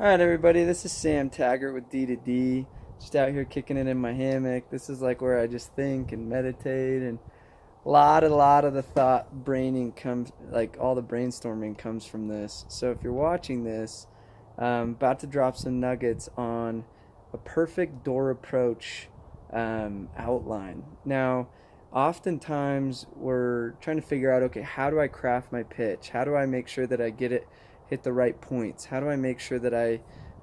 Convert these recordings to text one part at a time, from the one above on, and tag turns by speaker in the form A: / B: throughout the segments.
A: All right, everybody, this is Sam Taggart with D2D. Just out here kicking it in my hammock. This is like where I just think and meditate, and a lot of the thought braining comes, like all the brainstorming comes from this. So if you're watching this, I'm about to drop some nuggets on a perfect door approach outline. Now, oftentimes we're trying to figure out, okay, how do I craft my pitch? How do I make sure that I get it, hit the right points? How do I make sure that I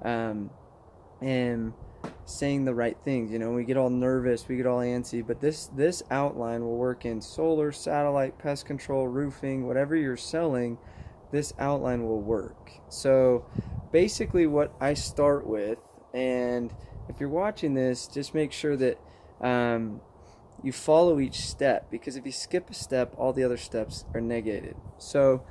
A: um, am saying the right things? We get all nervous, we get all antsy, but this outline will work in solar, satellite, pest control, roofing, whatever you're selling. This outline will work. So basically, what I start with, and if you're watching this, just make sure that um, you follow each step, because if you skip a step, all the other steps are negated. So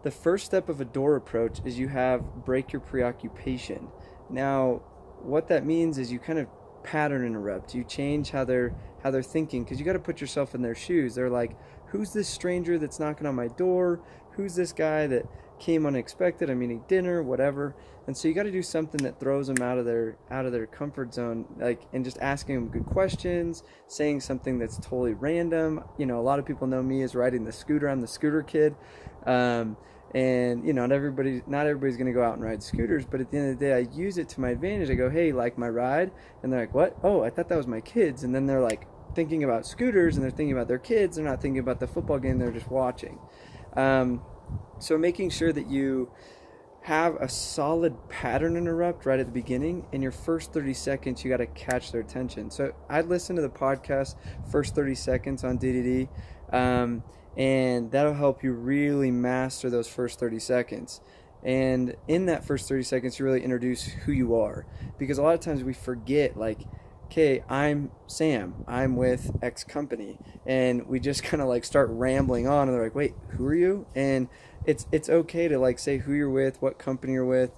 A: the first step of a door approach is you have break your preoccupation. Now, what that means is you kind of pattern interrupt. You change how they're thinking, because you got to put yourself in their shoes. They're like, who's this stranger that's knocking on my door? Who's this guy that came unexpected? I'm eating dinner, whatever. And so you got to do something that throws them out of their comfort zone, like, and just asking them good questions, saying something that's totally random. A lot of people know me as riding the scooter. I'm the scooter kid. And not everybody's going to go out and ride scooters, but at the end of the day, I use it to my advantage. I go, hey, like my ride? And they're like, what? Oh, I thought that was my kids. And then they're like thinking about scooters, and they're thinking about their kids. They're not thinking about the football game. They're just watching. So making sure that you have a solid pattern interrupt right at the beginning. In your first 30 seconds, you got to catch their attention. So I'd listen to the podcast first 30 seconds on DDD. And that'll help you really master those first 30 seconds. And in that first 30 seconds, you really introduce who you are. Because a lot of times we forget, like, okay, I'm Sam, I'm with X company. And we just kind of like start rambling on, and they're like, wait, who are you? And it's okay to like say who you're with, what company you're with.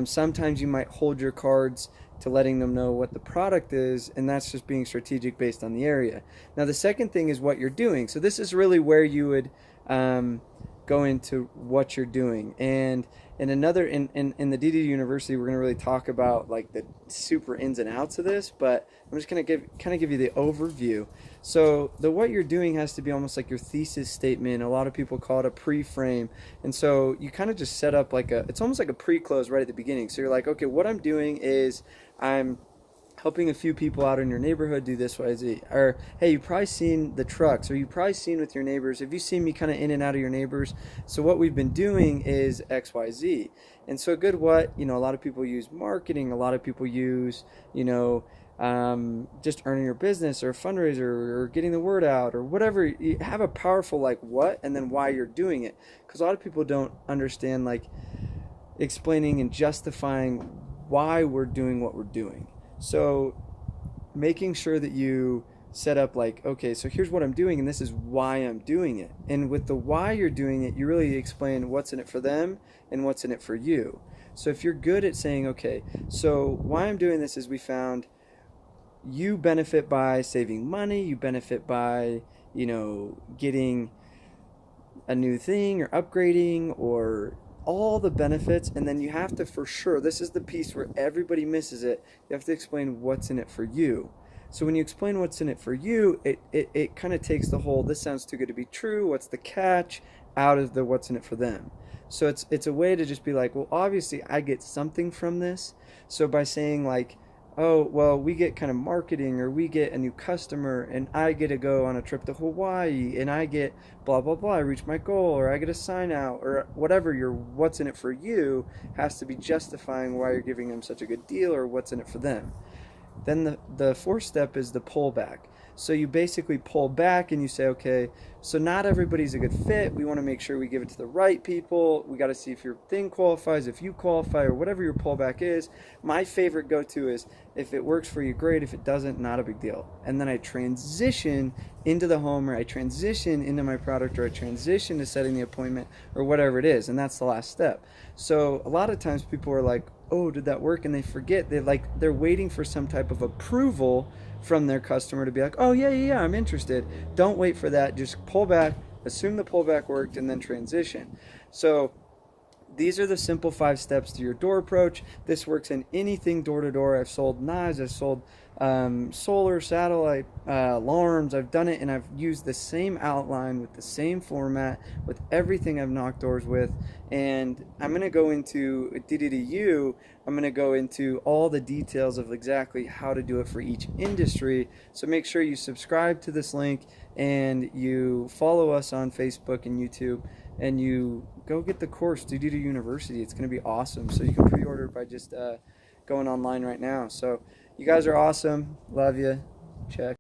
A: Sometimes you might hold your cards to letting them know what the product is, and that's just being strategic based on the area. Now, the second thing is what you're doing. So this is really where you would go into what you're doing. And in the DD University, we're going to really talk about like the super ins and outs of this, but I'm just going to give you the overview. So the what you're doing has to be almost like your thesis statement. A lot of people call it a pre-frame. And so you kind of just set up like it's almost like a pre-close right at the beginning. So you're like, okay, what I'm doing is I'm helping a few people out in your neighborhood do this, Y, Z. Or, hey, you've probably seen the trucks, or you've probably seen with your neighbors. Have you seen me kind of in and out of your neighbors? So what we've been doing is X, Y, Z. And so a good what, a lot of people use marketing. A lot of people use, just earning your business or a fundraiser or getting the word out or whatever. You have a powerful like what and then why you're doing it. Because a lot of people don't understand like explaining and justifying why we're doing what we're doing. So making sure that you set up like, okay, so here's what I'm doing and this is why I'm doing it. And with the why you're doing it, you really explain what's in it for them and what's in it for you. So if you're good at saying, okay, so why I'm doing this is we found you benefit by saving money, you benefit by, getting a new thing or upgrading or all the benefits, and then you have to, for sure, this is the piece where everybody misses it, you have to explain what's in it for you. So when you explain what's in it for you, it kind of takes the whole, this sounds too good to be true, what's the catch, out of the what's in it for them. So it's a way to just be like, well, obviously I get something from this. So by saying like, oh, well, we get kind of marketing, or we get a new customer, and I get to go on a trip to Hawaii, and I get blah, blah, blah, I reach my goal, or I get a sign out, or whatever your what's in it for you has to be justifying why you're giving them such a good deal or what's in it for them. Then the fourth step is the pullback. So you basically pull back and you say, okay, so not everybody's a good fit. We want to make sure we give it to the right people. We got to see if your thing qualifies, if you qualify, or whatever your pullback is. My favorite go-to is if it works for you, great. If it doesn't, not a big deal. And then I transition into the home, or I transition into my product, or I transition to setting the appointment, or whatever it is. And that's the last step. So a lot of times people are like, oh, did that work? And they forget. They're waiting for some type of approval from their customer to be like, oh, yeah, I'm interested. Don't wait for that. Just pull back, assume the pullback worked, and then transition. So these are the simple 5 steps to your door approach. This works in anything door to door. I've sold knives, I've sold solar, satellite, alarms. I've done it, and I've used the same outline with the same format with everything I've knocked doors with. And I'm going to go into DDDU, I'm going to go into all the details of exactly how to do it for each industry. So make sure you subscribe to this link and you follow us on Facebook and YouTube, and you go get the course, DDD University. It's going to be awesome. So you can pre-order by just going online right now. So you guys are awesome. Love you. Check.